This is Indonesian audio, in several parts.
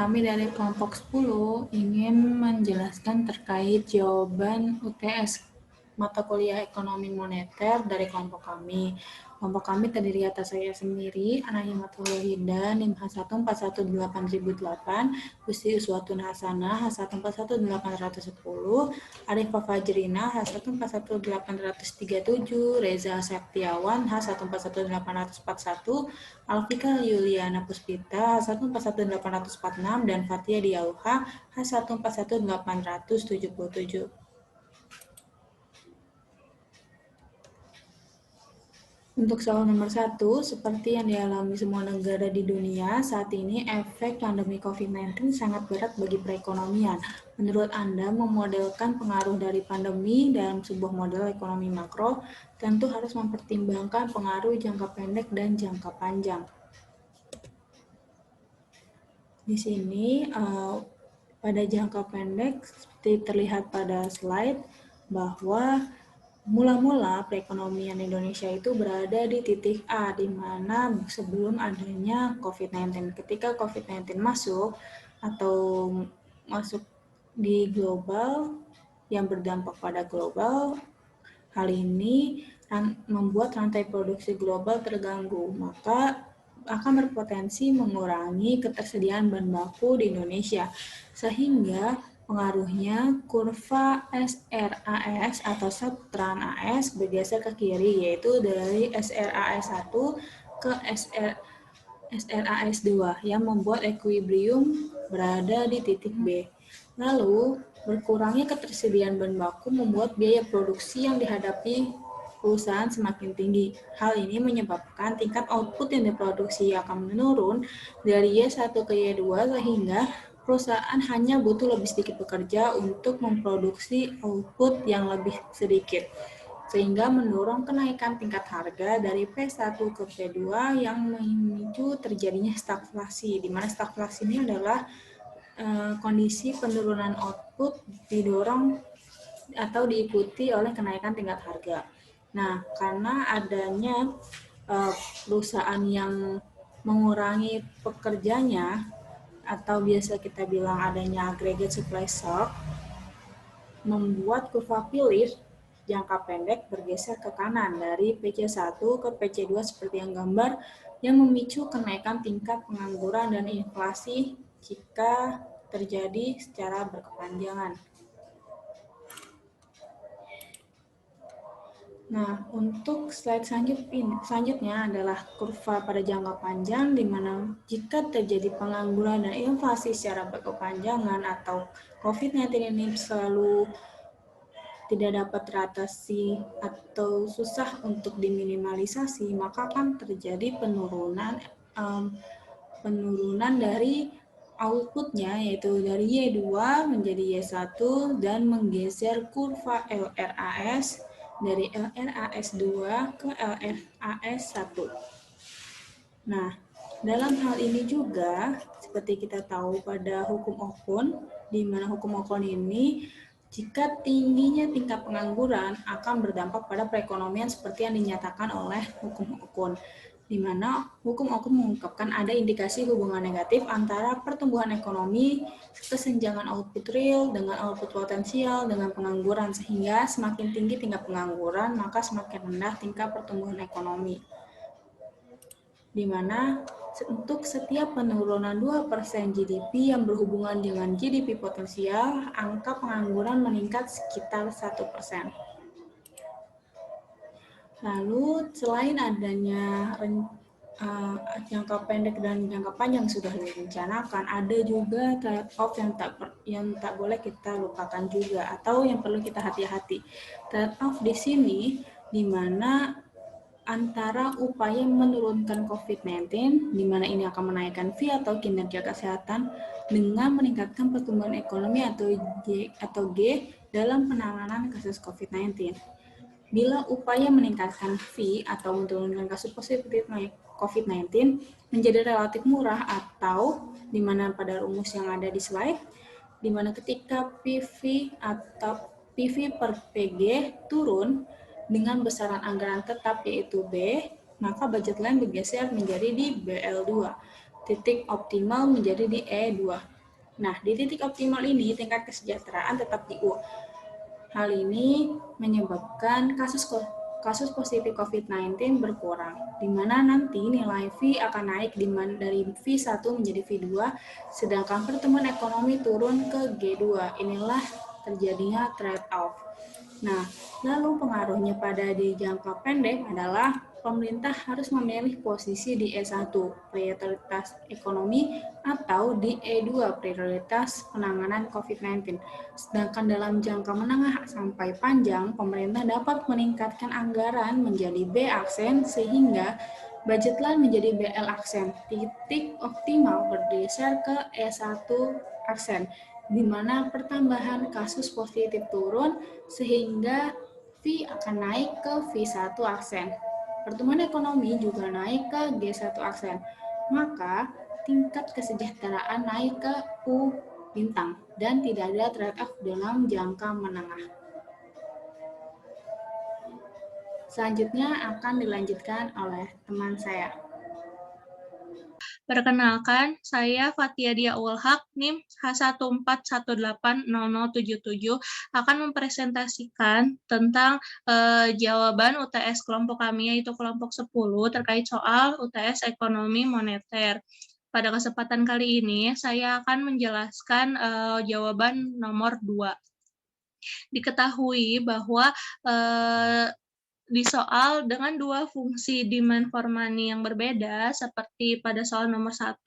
kami dari kelompok 10 ingin menjelaskan terkait jawaban UTS mata kuliah ekonomi moneter dari kelompok kami. Kelompok kami terdiri atas saya sendiri, Anaya Matul Wahida, NIM H1418.008, Gusti Uswatun Hasanah, H141810, Arifah Fajrina, H141837, Reza Septiawan, H141841, Alfika Yuliana Puspita, H141846, dan Fatia Diauha, H141877. Untuk soal nomor 1, seperti yang dialami semua negara di dunia, saat ini efek pandemi COVID-19 sangat berat bagi perekonomian. Menurut Anda, memodelkan pengaruh dari pandemi dalam sebuah model ekonomi makro, tentu harus mempertimbangkan pengaruh jangka pendek dan jangka panjang. Di sini, pada jangka pendek, seperti terlihat pada slide, bahwa mula-mula perekonomian Indonesia itu berada di titik A, di mana sebelum adanya COVID-19. Ketika COVID-19 masuk di global, yang berdampak pada global, hal ini membuat rantai produksi global terganggu, maka akan berpotensi mengurangi ketersediaan bahan baku di Indonesia, sehingga pengaruhnya kurva SRAS atau subtran AS bergeser ke kiri, yaitu dari SRAS1 ke SRAS2 yang membuat equilibrium berada di titik B. Lalu, berkurangnya ketersediaan bahan baku membuat biaya produksi yang dihadapi perusahaan semakin tinggi. Hal ini menyebabkan tingkat output yang diproduksi akan menurun dari Y1 ke Y2 sehingga perusahaan hanya butuh lebih sedikit pekerja untuk memproduksi output yang lebih sedikit, sehingga mendorong kenaikan tingkat harga dari P1 ke P2 yang memicu terjadinya stagflasi, di mana stagflasi ini adalah kondisi penurunan output didorong atau diikuti oleh kenaikan tingkat harga. Nah, karena adanya perusahaan yang mengurangi pekerjanya, atau biasa kita bilang adanya aggregate supply shock, membuat kurva Phillips jangka pendek bergeser ke kanan dari PC1 ke PC2 seperti yang gambar, yang memicu kenaikan tingkat pengangguran dan inflasi jika terjadi secara berkepanjangan. Nah, untuk slide selanjutnya adalah kurva pada jangka panjang, di mana jika terjadi pengangguran dan inflasi secara berkepanjangan atau COVID-19 ini selalu tidak dapat teratasi atau susah untuk diminimalisasi, maka akan terjadi penurunan dari outputnya, yaitu dari Y2 menjadi Y1 dan menggeser kurva LRAS dari LRAS2 ke LRAS1. Nah, dalam hal ini juga, seperti kita tahu pada hukum Ocon, di mana hukum Ocon ini, jika tingginya tingkat pengangguran akan berdampak pada perekonomian seperti yang dinyatakan oleh hukum Ocon, di mana hukum Ocon mengungkapkan ada indikasi hubungan negatif antara pertumbuhan ekonomi, kesenjangan output real dengan output potensial dengan pengangguran, sehingga semakin tinggi tingkat pengangguran, maka semakin rendah tingkat pertumbuhan ekonomi. Di mana untuk setiap penurunan 2% GDP yang berhubungan dengan GDP potensial, angka pengangguran meningkat sekitar 1%. Lalu, selain adanya jangka pendek dan jangka panjang sudah direncanakan, ada juga trade-off yang tak boleh kita lupakan juga, atau yang perlu kita hati-hati. Trade-off di sini, di mana antara upaya menurunkan COVID-19, di mana ini akan menaikkan fee atau kinerja kesehatan, dengan meningkatkan pertumbuhan ekonomi atau G dalam penanganan kasus COVID-19. Bila upaya meningkatkan fee atau menurunkan kasus positif COVID-19 menjadi relatif murah, atau di mana pada rumus yang ada di slide, di mana ketika PV atau PV per PG turun dengan besaran anggaran tetap yaitu B, maka budget line bergeser menjadi di BL2, titik optimal menjadi di E2. Nah, di titik optimal ini tingkat kesejahteraan tetap Hal ini menyebabkan kasus positif COVID-19 berkurang, di mana nanti nilai V akan naik dari V1 menjadi V2, sedangkan pertumbuhan ekonomi turun ke G2. Inilah terjadinya trade-off. Nah, lalu pengaruhnya pada di jangka pendek adalah pemerintah harus memilih posisi di E1, prioritas ekonomi, atau di E2, prioritas penanganan COVID-19. Sedangkan dalam jangka menengah sampai panjang, pemerintah dapat meningkatkan anggaran menjadi B aksen sehingga budget line menjadi BL aksen. Titik optimal bergeser ke E1 aksen, di mana pertambahan kasus positif turun sehingga V akan naik ke V1 aksen. Pertumbuhan ekonomi juga naik ke G1 aksen. Maka tingkat kesejahteraan naik ke U bintang dan tidak ada trade-off dalam jangka menengah. Selanjutnya akan dilanjutkan oleh teman saya. Perkenalkan, saya Fathia Dia Ulhaq, NIM H141800077 akan mempresentasikan tentang jawaban UTS kelompok kami, yaitu kelompok 10, terkait soal UTS Ekonomi Moneter. Pada kesempatan kali ini, saya akan menjelaskan jawaban nomor 2. Diketahui bahwa di soal dengan dua fungsi demand for money yang berbeda, seperti pada soal nomor 1,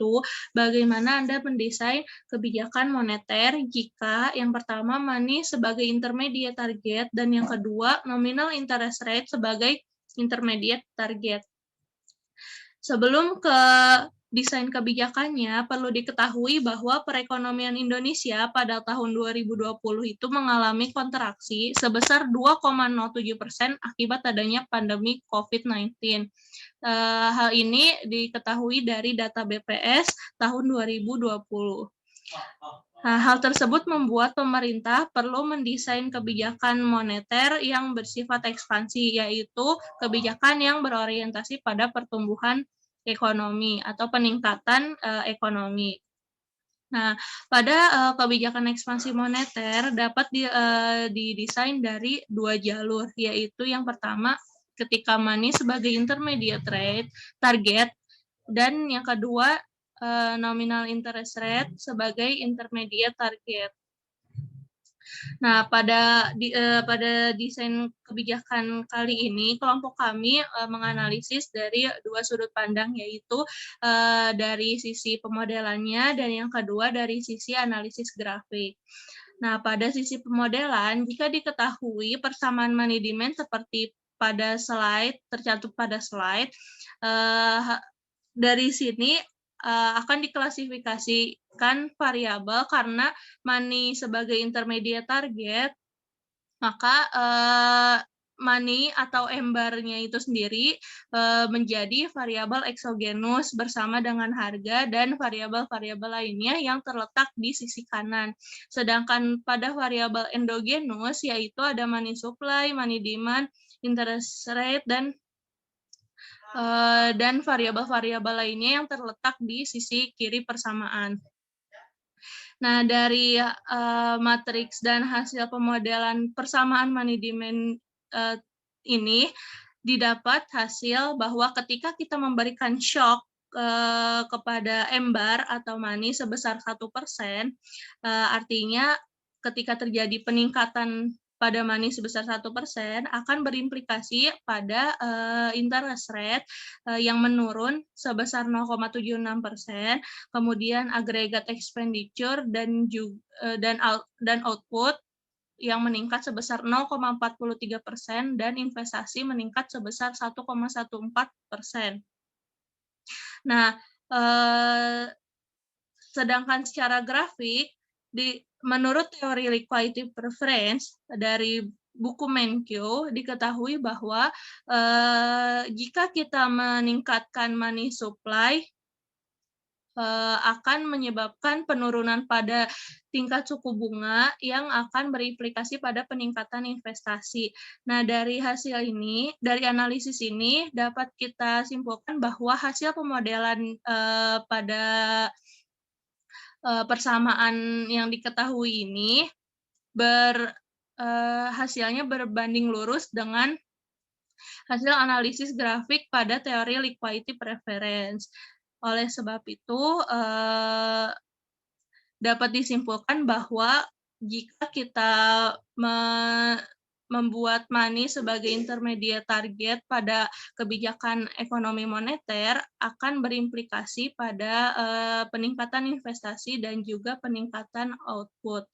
bagaimana Anda mendesain kebijakan moneter jika yang pertama money sebagai intermediate target dan yang kedua nominal interest rate sebagai intermediate target. Sebelum ke desain kebijakannya, perlu diketahui bahwa perekonomian Indonesia pada tahun 2020 itu mengalami kontraksi sebesar 2,07% akibat adanya pandemi COVID-19. Hal ini diketahui dari data BPS tahun 2020. Nah, hal tersebut membuat pemerintah perlu mendesain kebijakan moneter yang bersifat ekspansi, yaitu kebijakan yang berorientasi pada pertumbuhan ekonomi atau peningkatan ekonomi. Nah, pada kebijakan ekspansi moneter dapat didesain dari dua jalur, yaitu yang pertama ketika money sebagai intermediate rate target dan yang kedua nominal interest rate sebagai intermediate target. Nah, pada desain kebijakan kali ini, kelompok kami menganalisis dari dua sudut pandang, yaitu dari sisi pemodelannya dan yang kedua dari sisi analisis grafik. Nah, pada sisi pemodelan, jika diketahui persamaan money demand seperti pada slide, tercantum pada slide, dari sini akan diklasifikasikan variabel karena money sebagai intermediate target, maka money atau embarnya itu sendiri menjadi variabel eksogenus bersama dengan harga dan variabel-variabel lainnya yang terletak di sisi kanan. Sedangkan pada variabel endogenus yaitu ada money supply, money demand, interest rate, dan variabel-variabel lainnya yang terletak di sisi kiri persamaan. Nah, dari matriks dan hasil pemodelan persamaan money demand ini didapat hasil bahwa ketika kita memberikan shock kepada embar atau money sebesar 1%, artinya ketika terjadi peningkatan pada money sebesar 1% akan berimplikasi pada interest rate yang menurun sebesar 0,76%, kemudian agregat expenditure dan output yang meningkat sebesar 0,43% dan investasi meningkat sebesar 1,14%. Nah, sedangkan secara grafik, menurut teori liquidity preference dari buku Menkyo diketahui bahwa jika kita meningkatkan money supply akan menyebabkan penurunan pada tingkat suku bunga yang akan berimplikasi pada peningkatan investasi. Nah, dari hasil ini, dari analisis ini dapat kita simpulkan bahwa hasil pemodelan pada persamaan yang diketahui ini hasilnya berbanding lurus dengan hasil analisis grafik pada teori liquidity preference. Oleh sebab itu, dapat disimpulkan bahwa jika kita membuat money sebagai intermediate target pada kebijakan ekonomi moneter akan berimplikasi pada peningkatan investasi dan juga peningkatan output.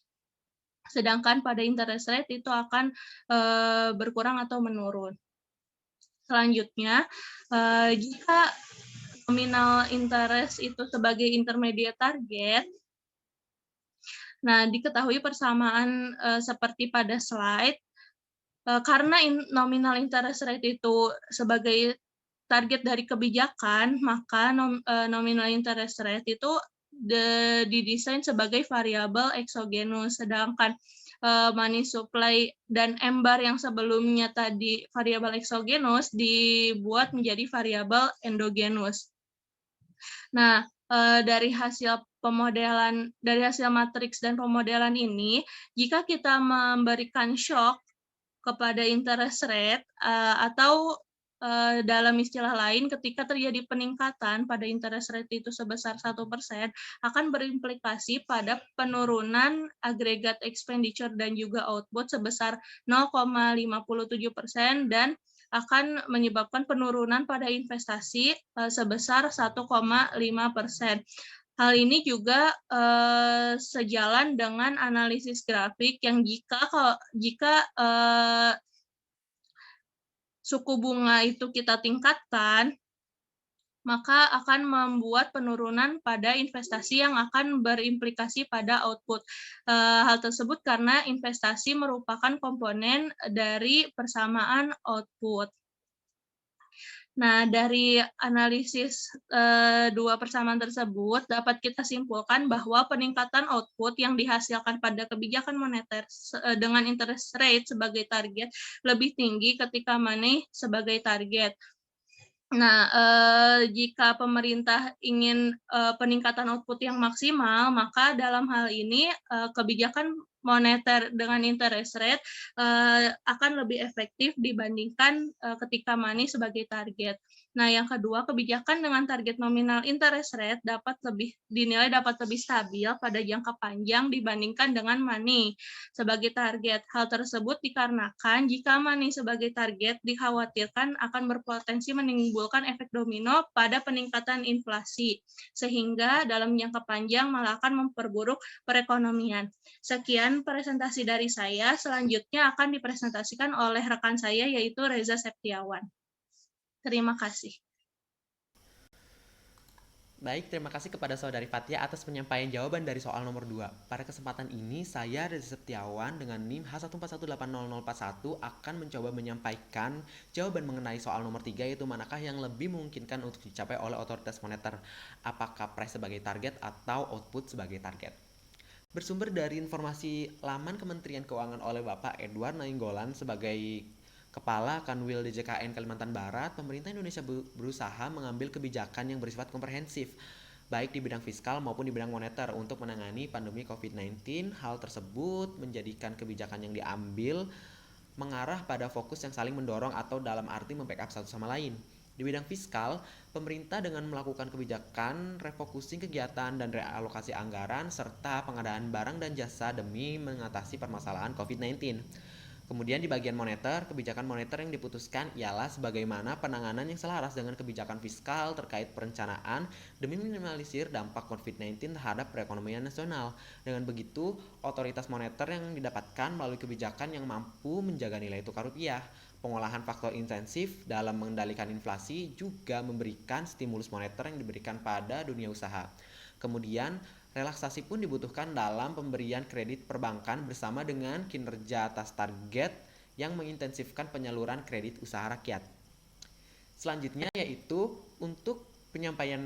Sedangkan pada interest rate itu akan berkurang atau menurun. Selanjutnya, jika nominal interest itu sebagai intermediate target, nah diketahui persamaan seperti pada slide, karena nominal interest rate itu sebagai target dari kebijakan, maka nominal interest rate itu didesain sebagai variabel eksogenus, sedangkan money supply dan M-bar yang sebelumnya tadi variabel eksogenus dibuat menjadi variabel endogenus. Nah, dari hasil matriks dan pemodelan ini, jika kita memberikan shock kepada interest rate atau dalam istilah lain ketika terjadi peningkatan pada interest rate itu sebesar 1% akan berimplikasi pada penurunan agregat expenditure dan juga output sebesar 0,57% dan akan menyebabkan penurunan pada investasi sebesar 1,5%. Hal ini juga sejalan dengan analisis grafik yang jika suku bunga itu kita tingkatkan, maka akan membuat penurunan pada investasi yang akan berimplikasi pada output. Hal tersebut karena investasi merupakan komponen dari persamaan output. Nah, dari analisis dua persamaan tersebut dapat kita simpulkan bahwa peningkatan output yang dihasilkan pada kebijakan moneter dengan interest rate sebagai target lebih tinggi ketika money sebagai target. Nah, jika pemerintah ingin peningkatan output yang maksimal, maka dalam hal ini kebijakan moneter dengan interest rate akan lebih efektif dibandingkan ketika money sebagai target. Nah, yang kedua, kebijakan dengan target nominal interest rate dinilai dapat lebih stabil pada jangka panjang dibandingkan dengan money sebagai target. Hal tersebut dikarenakan jika money sebagai target dikhawatirkan akan berpotensi menimbulkan efek domino pada peningkatan inflasi, sehingga dalam jangka panjang malah akan memperburuk perekonomian. Sekian presentasi dari saya, selanjutnya akan dipresentasikan oleh rekan saya yaitu Reza Septiawan. Terima kasih. Baik, terima kasih kepada Saudari Fathia atas penyampaian jawaban dari soal nomor 2. Pada kesempatan ini, saya Reza Septiawan dengan NIM H1418041 akan mencoba menyampaikan jawaban mengenai soal nomor 3, yaitu manakah yang lebih memungkinkan untuk dicapai oleh otoritas moneter, apakah price sebagai target atau output sebagai target. Bersumber dari informasi laman Kementerian Keuangan oleh Bapak Edward Nainggolan sebagai Kepala Kanwil DJKN Kalimantan Barat, pemerintah Indonesia berusaha mengambil kebijakan yang bersifat komprehensif, baik di bidang fiskal maupun di bidang moneter untuk menangani pandemi COVID-19. Hal tersebut menjadikan kebijakan yang diambil mengarah pada fokus yang saling mendorong atau dalam arti membackup satu sama lain. Di bidang fiskal, pemerintah dengan melakukan kebijakan refocusing kegiatan dan realokasi anggaran serta pengadaan barang dan jasa demi mengatasi permasalahan COVID-19. Kemudian di bagian moneter, kebijakan moneter yang diputuskan ialah sebagaimana penanganan yang selaras dengan kebijakan fiskal terkait perencanaan demi minimalisir dampak COVID-19 terhadap perekonomian nasional. Dengan begitu, otoritas moneter yang didapatkan melalui kebijakan yang mampu menjaga nilai tukar rupiah. Pengolahan faktor intensif dalam mengendalikan inflasi juga memberikan stimulus moneter yang diberikan pada dunia usaha. Kemudian, relaksasi pun dibutuhkan dalam pemberian kredit perbankan bersama dengan kinerja atas target yang mengintensifkan penyaluran kredit usaha rakyat. Selanjutnya yaitu untuk penyampaian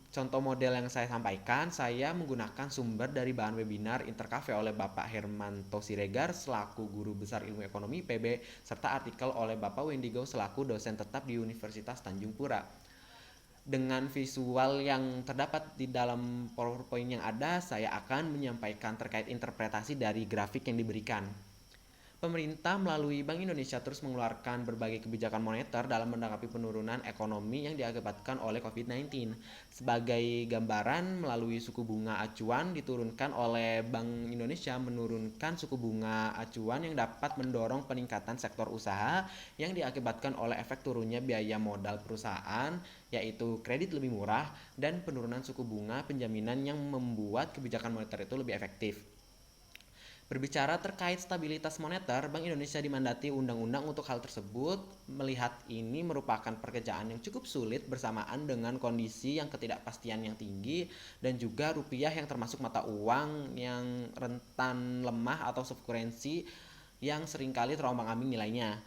contoh model yang saya sampaikan, saya menggunakan sumber dari bahan webinar Intercafe oleh Bapak Hermanto Siregar selaku Guru Besar Ilmu Ekonomi PB serta artikel oleh Bapak Wendigo selaku dosen tetap di Universitas Tanjung Pura. Dengan visual yang terdapat di dalam PowerPoint yang ada, saya akan menyampaikan terkait interpretasi dari grafik yang diberikan. Pemerintah melalui Bank Indonesia terus mengeluarkan berbagai kebijakan moneter dalam menanggapi penurunan ekonomi yang diakibatkan oleh COVID-19. Sebagai gambaran, melalui suku bunga acuan diturunkan oleh Bank Indonesia menurunkan suku bunga acuan yang dapat mendorong peningkatan sektor usaha yang diakibatkan oleh efek turunnya biaya modal perusahaan, yaitu kredit lebih murah, dan penurunan suku bunga penjaminan yang membuat kebijakan moneter itu lebih efektif. Berbicara terkait stabilitas moneter, Bank Indonesia dimandati undang-undang untuk hal tersebut. Melihat ini merupakan pekerjaan yang cukup sulit bersamaan dengan kondisi yang ketidakpastian yang tinggi dan juga rupiah yang termasuk mata uang yang rentan lemah atau soft currency yang seringkali terombang-ambing nilainya.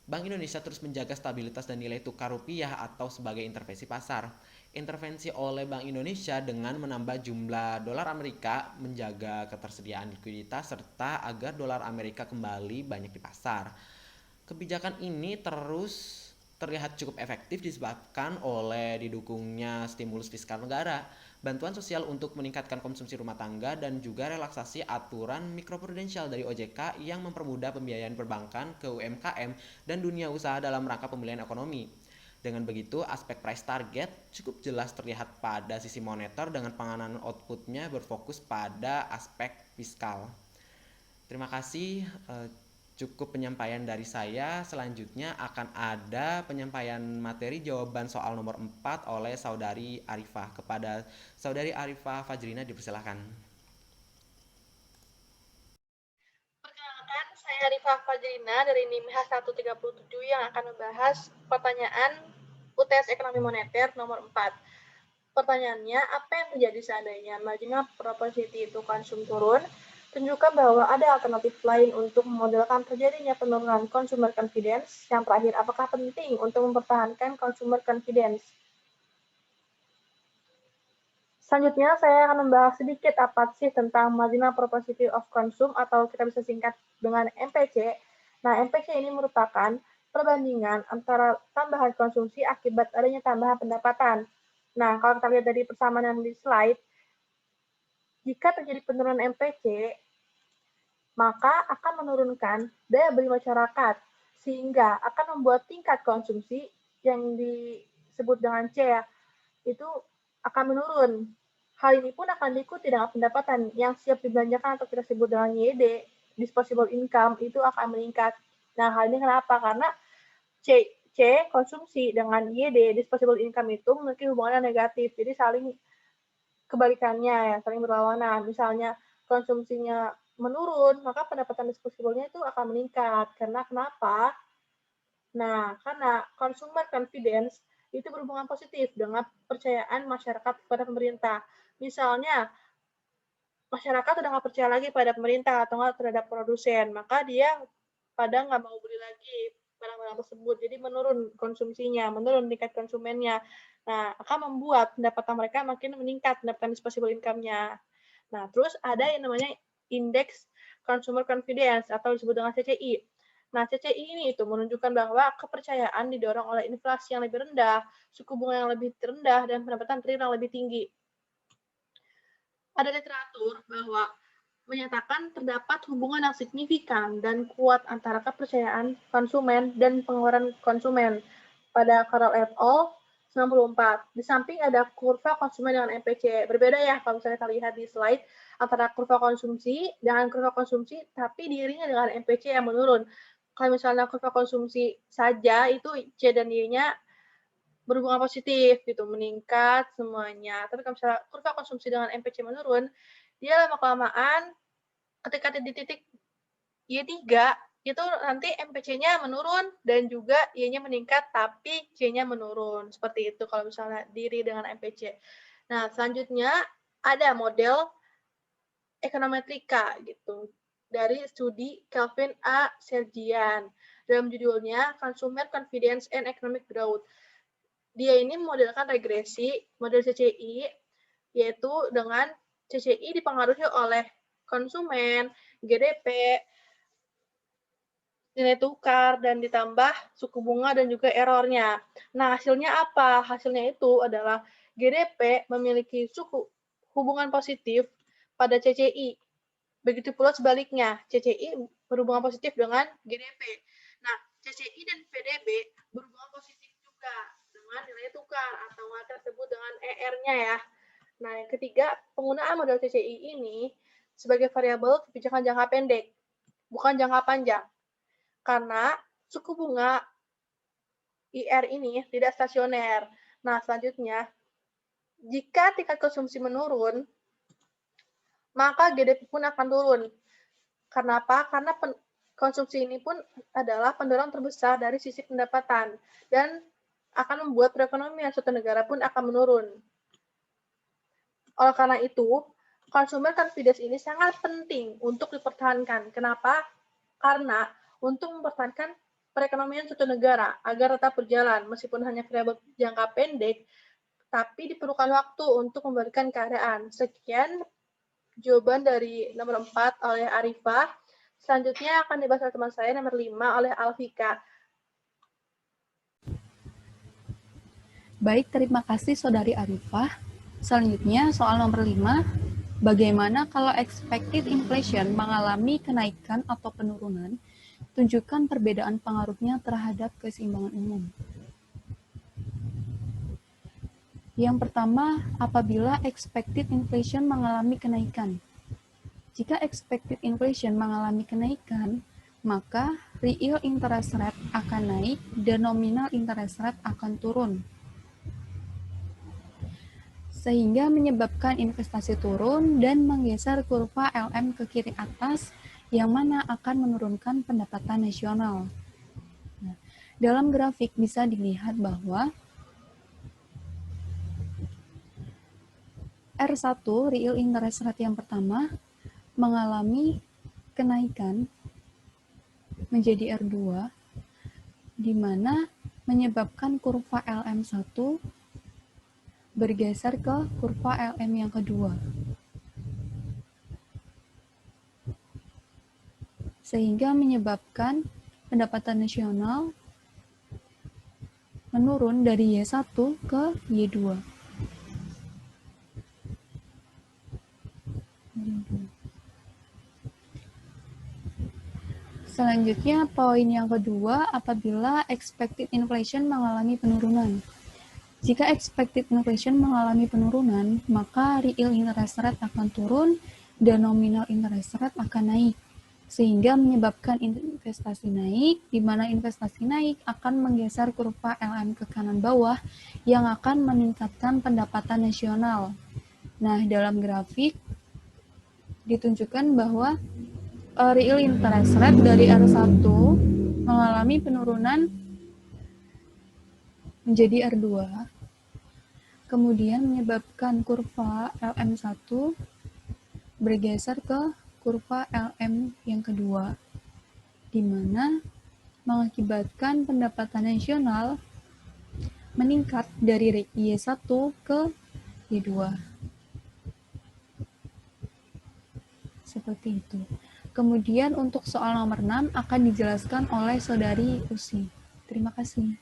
Bank Indonesia terus menjaga stabilitas dan nilai tukar rupiah atau sebagai intervensi pasar. Intervensi oleh Bank Indonesia dengan menambah jumlah dolar Amerika, menjaga ketersediaan likuiditas, serta agar dolar Amerika kembali banyak di pasar. Kebijakan ini terus terlihat cukup efektif disebabkan oleh didukungnya stimulus fiskal negara, bantuan sosial untuk meningkatkan konsumsi rumah tangga, dan juga relaksasi aturan mikroprudensial dari OJK yang mempermudah pembiayaan perbankan ke UMKM dan dunia usaha dalam rangka pemulihan ekonomi. Dengan begitu, aspek price target cukup jelas terlihat pada sisi moneter dengan penganan outputnya berfokus pada aspek fiskal. Terima kasih. Cukup penyampaian dari saya. Selanjutnya akan ada penyampaian materi jawaban soal nomor 4 oleh Saudari Arifah. Kepada Saudari Arifah Fajrina dipersilakan. Perkenalkan, saya Arifah Fajrina dari NIM H137 yang akan membahas pertanyaan UTS Ekonomi Moneter nomor 4. Pertanyaannya, apa yang terjadi seandainya marginal propensity to consume turun? Tunjukkan bahwa ada alternatif lain untuk memodelkan terjadinya penurunan consumer confidence. Yang terakhir, apakah penting untuk mempertahankan consumer confidence? Selanjutnya, saya akan membahas sedikit apa sih tentang marginal propensity of consume atau kita bisa singkat dengan MPC. Nah, MPC ini merupakan perbandingan antara tambahan konsumsi akibat adanya tambahan pendapatan. Nah, kalau kita lihat dari persamaan yang di slide, jika terjadi penurunan MPC, maka akan menurunkan daya beli masyarakat, sehingga akan membuat tingkat konsumsi yang disebut dengan C ya, itu akan menurun. Hal ini pun akan diikuti dengan pendapatan yang siap dibelanjakan atau kita sebut dengan YD, disposable income, itu akan meningkat. Nah, hal ini kenapa? Karena C konsumsi dengan YD, disposable income itu memiliki hubungan yang negatif, jadi saling kebalikannya ya, saling berlawanan. Misalnya konsumsinya menurun, maka pendapatan disposable-nya itu akan meningkat. Karena kenapa? Nah, karena consumer confidence itu berhubungan positif dengan kepercayaan masyarakat kepada pemerintah. Misalnya, masyarakat udah nggak percaya lagi pada pemerintah atau nggak terhadap produsen, maka dia pada nggak mau beli lagi barang-barang tersebut. Jadi menurun konsumsinya, menurun tingkat konsumennya. Nah, akan membuat pendapatan mereka makin meningkat, pendapatan disposable income-nya. Nah, terus ada yang namanya Index Consumer Confidence atau disebut dengan CCI. Nah, CCI ini itu menunjukkan bahwa kepercayaan didorong oleh inflasi yang lebih rendah, suku bunga yang lebih rendah, dan pendapatan real yang lebih tinggi. Ada literatur bahwa menyatakan terdapat hubungan yang signifikan dan kuat antara kepercayaan konsumen dan pengeluaran konsumen pada Carroll et al. 94. Di samping ada kurva konsumen dengan MPC. Berbeda ya kalau misalnya kita lihat di slide antara kurva konsumsi dengan kurva konsumsi tapi diiringi dengan MPC yang menurun. Kalau misalnya kurva konsumsi saja itu C dan Y-nya berhubungan positif gitu, meningkat semuanya. Tapi kalau misalnya kurva konsumsi dengan MPC menurun, dia lama-kelamaan ketika di titik Y3 itu nanti MPC-nya menurun dan juga Y-nya meningkat tapi C-nya menurun. Seperti itu kalau misalnya diri dengan MPC. Nah, selanjutnya ada model ekonometrika gitu dari studi Kelvin A. Sergian. Dalam judulnya Consumer Confidence and Economic Growth. Dia ini memodelkan regresi model CCI, yaitu dengan CCI dipengaruhi oleh konsumen, GDP, nilai tukar dan ditambah suku bunga dan juga errornya. Nah, hasilnya apa? Hasilnya itu adalah GDP memiliki hubungan positif pada CCI. Begitu pula sebaliknya, CCI berhubungan positif dengan GDP. Nah, CCI dan PDB berhubungan positif juga dengan nilai tukar atau kita sebut dengan ER-nya ya. Nah, yang ketiga, penggunaan model CCI ini sebagai variabel kebijakan jangka pendek, bukan jangka panjang. Karena suku bunga IR ini tidak stasioner. Nah, selanjutnya, jika tingkat konsumsi menurun, maka GDP pun akan turun. Kenapa? Karena konsumsi ini pun adalah pendorong terbesar dari sisi pendapatan dan akan membuat perekonomian suatu negara pun akan menurun. Oleh karena itu, consumer confidence ini sangat penting untuk dipertahankan. Kenapa? Karena untuk mempertahankan perekonomian suatu negara agar tetap berjalan, meskipun hanya variabel jangka pendek, tapi diperlukan waktu untuk memberikan keadaan. Sekian jawaban dari nomor 4 oleh Arifah. Selanjutnya akan dibahas oleh teman saya nomor 5 oleh Alfika. Baik, terima kasih Saudari Arifah. Selanjutnya soal nomor 5, bagaimana kalau expected inflation mengalami kenaikan atau penurunan? Tunjukkan perbedaan pengaruhnya terhadap keseimbangan umum. Yang pertama, apabila expected inflation mengalami kenaikan. Jika expected inflation mengalami kenaikan, maka real interest rate akan naik dan nominal interest rate akan turun, sehingga menyebabkan investasi turun dan menggeser kurva LM ke kiri atas, yang mana akan menurunkan pendapatan nasional. Nah, dalam grafik bisa dilihat bahwa R1, real interest rate yang pertama, mengalami kenaikan menjadi R2, di mana menyebabkan kurva LM1 bergeser ke kurva LM yang kedua. Sehingga menyebabkan pendapatan nasional menurun dari Y1 ke Y2. Selanjutnya, poin yang kedua, apabila expected inflation mengalami penurunan. Jika expected inflation mengalami penurunan, maka real interest rate akan turun dan nominal interest rate akan naik, sehingga menyebabkan investasi naik, di mana investasi naik akan menggeser kurva LM ke kanan bawah yang akan meningkatkan pendapatan nasional. Nah, dalam grafik ditunjukkan bahwa real interest rate dari R1 mengalami penurunan menjadi R2, kemudian menyebabkan kurva LM1 bergeser ke kurva LM yang kedua, di mana mengakibatkan pendapatan nasional meningkat dari Y1 ke Y2. Seperti itu. Kemudian untuk soal nomor 6 akan dijelaskan oleh Saudari Usi. Terima kasih.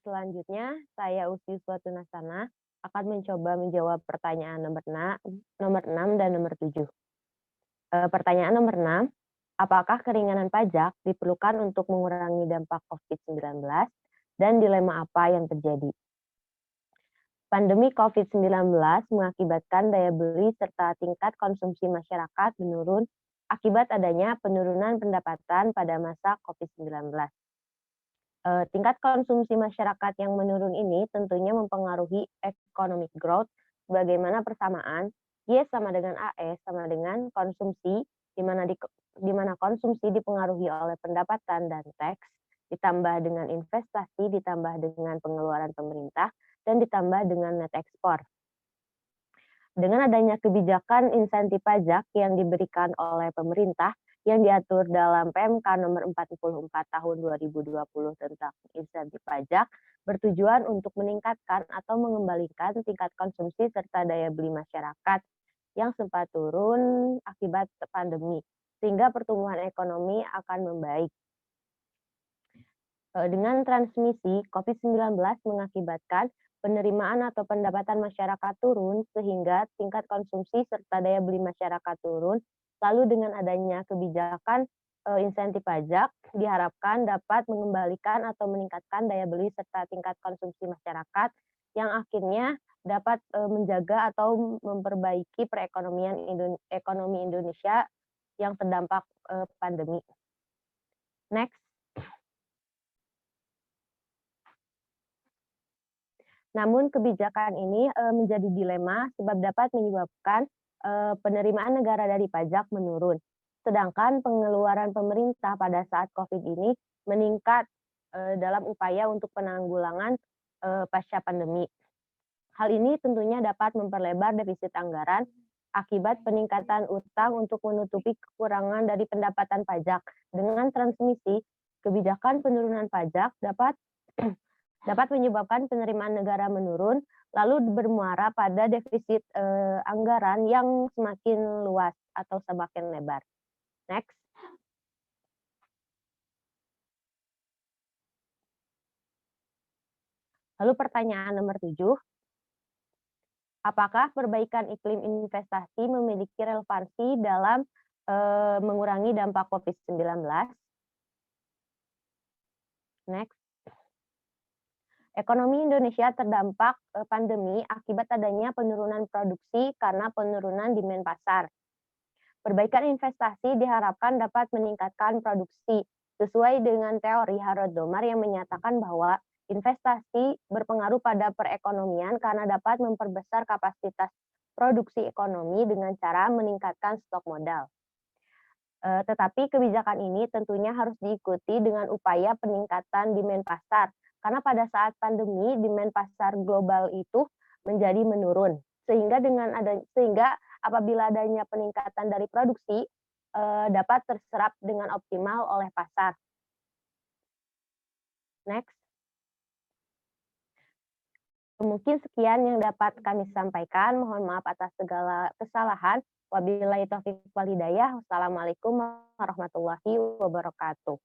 Selanjutnya, saya Usi Suatunasana akan mencoba menjawab pertanyaan nomor 6 dan nomor 7. Pertanyaan nomor 6, apakah keringanan pajak diperlukan untuk mengurangi dampak COVID-19 dan dilema apa yang terjadi? Pandemi COVID-19 mengakibatkan daya beli serta tingkat konsumsi masyarakat menurun akibat adanya penurunan pendapatan pada masa COVID-19. Tingkat konsumsi masyarakat yang menurun ini tentunya mempengaruhi economic growth, bagaimana persamaan Y sama dengan AE sama dengan konsumsi, di mana konsumsi dipengaruhi oleh pendapatan dan teks, ditambah dengan investasi, ditambah dengan pengeluaran pemerintah, dan ditambah dengan net ekspor. Dengan adanya kebijakan insentif pajak yang diberikan oleh pemerintah yang diatur dalam PMK nomor 44 tahun 2020 tentang insentif pajak bertujuan untuk meningkatkan atau mengembalikan tingkat konsumsi serta daya beli masyarakat yang sempat turun akibat pandemi, sehingga pertumbuhan ekonomi akan membaik. Dengan transmisi COVID-19 mengakibatkan penerimaan atau pendapatan masyarakat turun sehingga tingkat konsumsi serta daya beli masyarakat turun. Lalu dengan adanya kebijakan insentif pajak diharapkan dapat mengembalikan atau meningkatkan daya beli serta tingkat konsumsi masyarakat yang akhirnya dapat menjaga atau memperbaiki perekonomian ekonomi Indonesia yang terdampak pandemi. Next. Namun kebijakan ini menjadi dilema sebab dapat menyebabkan penerimaan negara dari pajak menurun. Sedangkan pengeluaran pemerintah pada saat COVID ini meningkat dalam upaya untuk penanggulangan pasca pandemi. Hal ini tentunya dapat memperlebar defisit anggaran akibat peningkatan utang untuk menutupi kekurangan dari pendapatan pajak. Dengan transmisi, kebijakan penurunan pajak dapat menyebabkan penerimaan negara menurun, lalu bermuara pada defisit anggaran yang semakin luas atau semakin lebar. Next. Lalu pertanyaan nomor 7. Apakah perbaikan iklim investasi memiliki relevansi dalam mengurangi dampak COVID-19? Next. Ekonomi Indonesia terdampak pandemi akibat adanya penurunan produksi karena penurunan demand pasar. Perbaikan investasi diharapkan dapat meningkatkan produksi sesuai dengan teori Harold Domar yang menyatakan bahwa investasi berpengaruh pada perekonomian karena dapat memperbesar kapasitas produksi ekonomi dengan cara meningkatkan stok modal. Tetapi kebijakan ini tentunya harus diikuti dengan upaya peningkatan demand pasar. Karena pada saat pandemi demand pasar global itu menjadi menurun, sehingga apabila adanya peningkatan dari produksi dapat terserap dengan optimal oleh pasar. Next. Mungkin sekian yang dapat kami sampaikan. Mohon maaf atas segala kesalahan. Wabillahi taufiq wal hidayah. Wassalamualaikum warahmatullahi wabarakatuh.